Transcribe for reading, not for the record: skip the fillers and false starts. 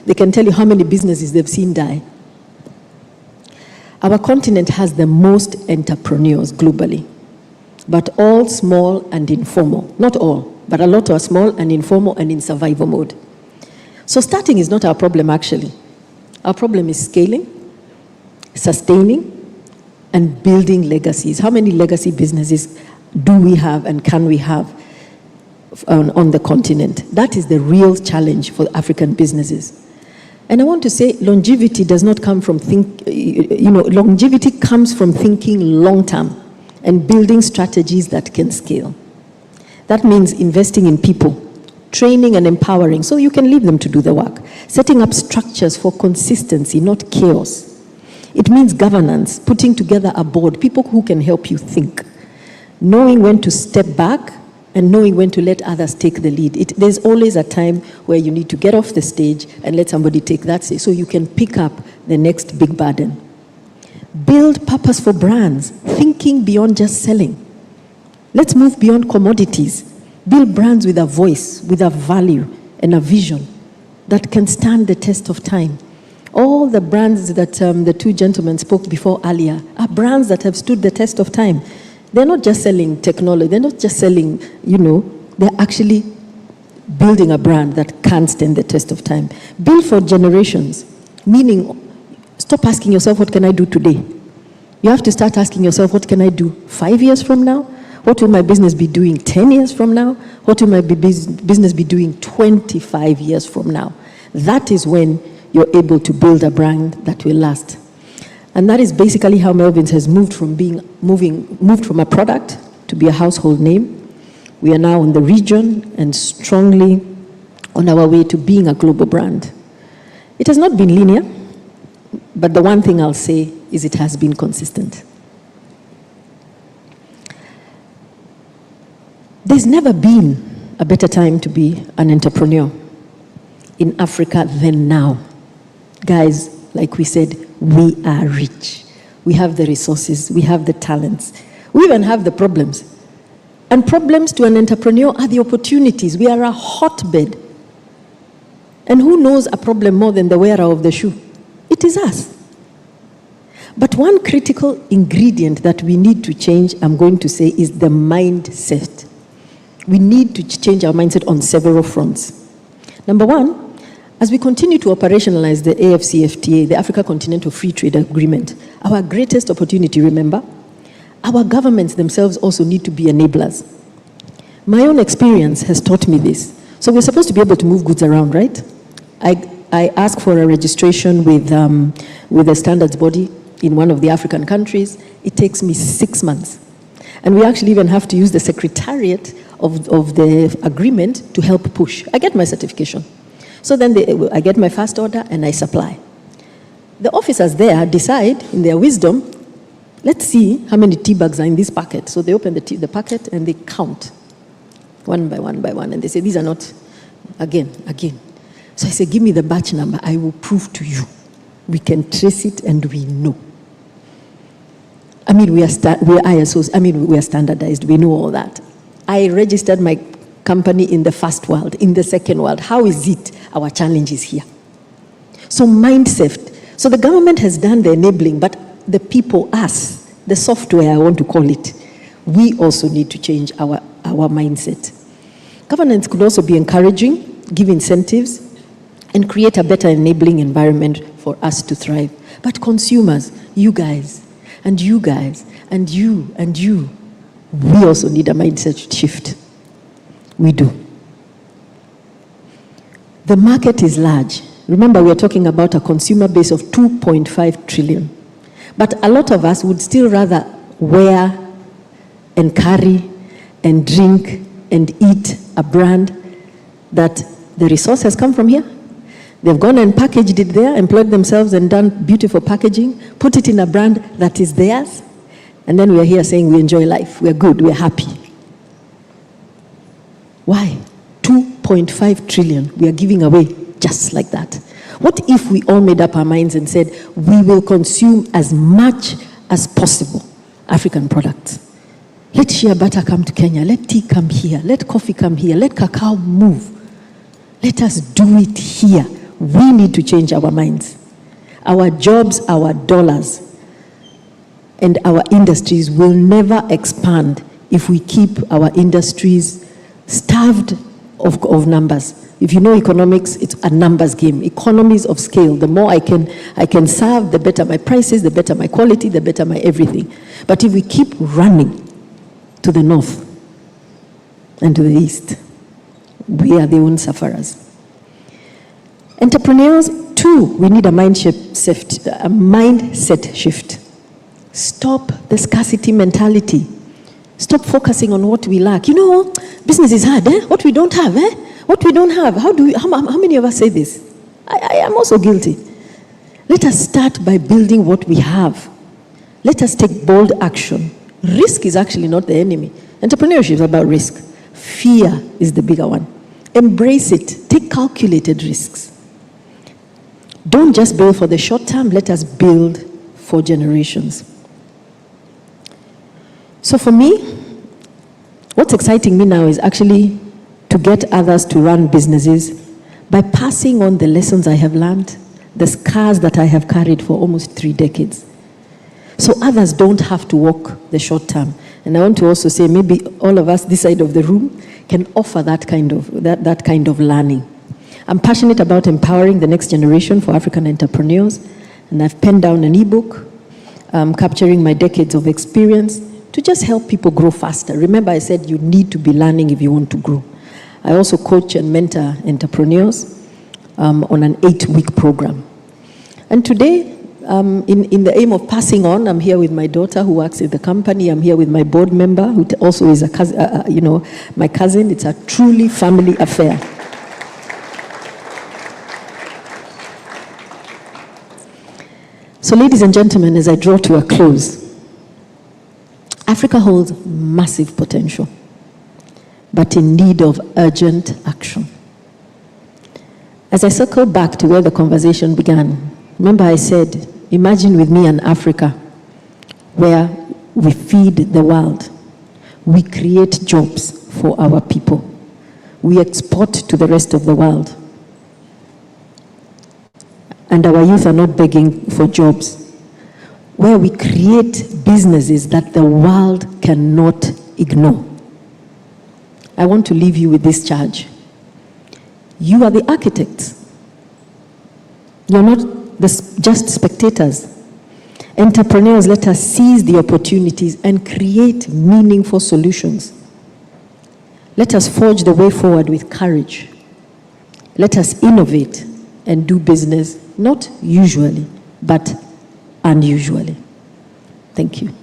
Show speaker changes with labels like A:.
A: They can tell you how many businesses they've seen die. Our continent has the most entrepreneurs globally, but all small and informal. Not all, but a lot are small and informal and in survival mode. So starting is not our problem, actually. Our problem is scaling, sustaining, and building legacies. How many legacy businesses do we have and can we have on the continent? That is the real challenge for African businesses. And I want to say longevity does not come from longevity comes from thinking long term and building strategies that can scale. That means investing in people, training and empowering so you can leave them to do the work, setting up structures for consistency, not chaos. It means governance, putting together a board, people who can help you think, knowing when to step back and knowing when to let others take the lead. There's always a time where you need to get off the stage and let somebody take that stage so you can pick up the next big burden. Build purposeful brands, thinking beyond just selling. Let's move beyond commodities. Build brands with a voice, with a value and a vision that can stand the test of time. All the brands that the two gentlemen spoke before earlier are brands that have stood the test of time. They're not just selling technology, they're not just selling, they're actually building a brand that can stand the test of time. Build for generations, meaning stop asking yourself, what can I do today? You have to start asking yourself, what can I do 5 years from now? What will my business be doing 10 years from now? What will my business be doing 25 years from now? That is when you're able to build a brand that will last. And that is basically how Melvins has moved from a product to be a household name. We are now in the region and strongly on our way to being a global brand. It has not been linear, but the one thing I'll say is it has been consistent. There's never been a better time to be an entrepreneur in Africa than now. Guys, like we said, we are rich. We have the resources, we have the talents. We even have the problems. And problems to an entrepreneur are the opportunities. We are a hotbed. And who knows a problem more than the wearer of the shoe? It is us. But one critical ingredient that we need to change, I'm going to say, is the mindset. We need to change our mindset on several fronts. Number one, as we continue to operationalize the AfCFTA, the Africa Continental Free Trade Agreement, our greatest opportunity, remember, our governments themselves also need to be enablers. My own experience has taught me this. So we're supposed to be able to move goods around, right? I asked for a registration with a standards body in one of the African countries. It takes me 6 months. And we actually even have to use the secretariat of the agreement to help push. I get my certification. So then I get my first order and I supply. The officers there decide, in their wisdom, let's see how many tea bags are in this packet. So they open the packet and they count one by one by one. And they say, these are not, again. So I say, give me the batch number. I will prove to you. We can trace it and we know. I mean, we are standardized. We know all that. I registered my company in the first world, in the second world. How is it our challenge is here? So mindset. So the government has done the enabling, but the people, us, the software, I want to call it, we also need to change our mindset. Governance could also be encouraging, give incentives, and create a better enabling environment for us to thrive. But consumers, you guys, and you guys, and you, and you, we also need a mindset shift. We do. The market is large. Remember, we are talking about a consumer base of 2.5 trillion. But a lot of us would still rather wear and carry and drink and eat a brand that the resource has come from here. They've gone and packaged it there, employed themselves and done beautiful packaging, put it in a brand that is theirs, and then we are here saying we enjoy life, we're good, we're happy. Why? 2.5 trillion we are giving away just like that. What if we all made up our minds and said, we will consume as much as possible African products? Let shea butter come to Kenya, let tea come here, let coffee come here, let cacao move. Let us do it here. We need to change our minds. Our jobs, our dollars, and our industries will never expand if we keep our industries starved of numbers. If you know economics, it's a numbers game. Economies of scale. The more I can serve, the better my prices, the better my quality, the better my everything. But if we keep running to the north and to the east, we are the own sufferers. Entrepreneurs, too, we need a mindset shift. Stop the scarcity mentality. Stop focusing on what we lack. You know, business is hard, eh? What we don't have, eh? What we don't have. How many of us say this? I am also guilty. Let us start by building what we have. Let us take bold action. Risk is actually not the enemy. Entrepreneurship is about risk. Fear is the bigger one. Embrace it. Take calculated risks. Don't just build for the short term. Let us build for generations. So for me, what's exciting me now is actually to get others to run businesses by passing on the lessons I have learned, the scars that I have carried for almost 3 decades. So others don't have to walk the short term. And I want to also say maybe all of us this side of the room can offer that kind of learning. I'm passionate about empowering the next generation for African entrepreneurs, and I've penned down an ebook capturing my decades of experience to just help people grow faster. Remember, I said you need to be learning if you want to grow. I also coach and mentor entrepreneurs on an 8-week program. And today, in the aim of passing on, I'm here with my daughter who works at the company. I'm here with my board member who also is a cousin, my cousin. It's a truly family affair. So ladies and gentlemen, as I draw to a close, Africa holds massive potential, but in need of urgent action. As I circle back to where the conversation began, remember I said, imagine with me an Africa where we feed the world, we create jobs for our people, we export to the rest of the world, and our youth are not begging for jobs, where we create businesses that the world cannot ignore. I want to leave you with this charge. You are the architects. You're not just spectators. Entrepreneurs, let us seize the opportunities and create meaningful solutions. Let us forge the way forward with courage. Let us innovate and do business, not usually, but unusually. Thank you.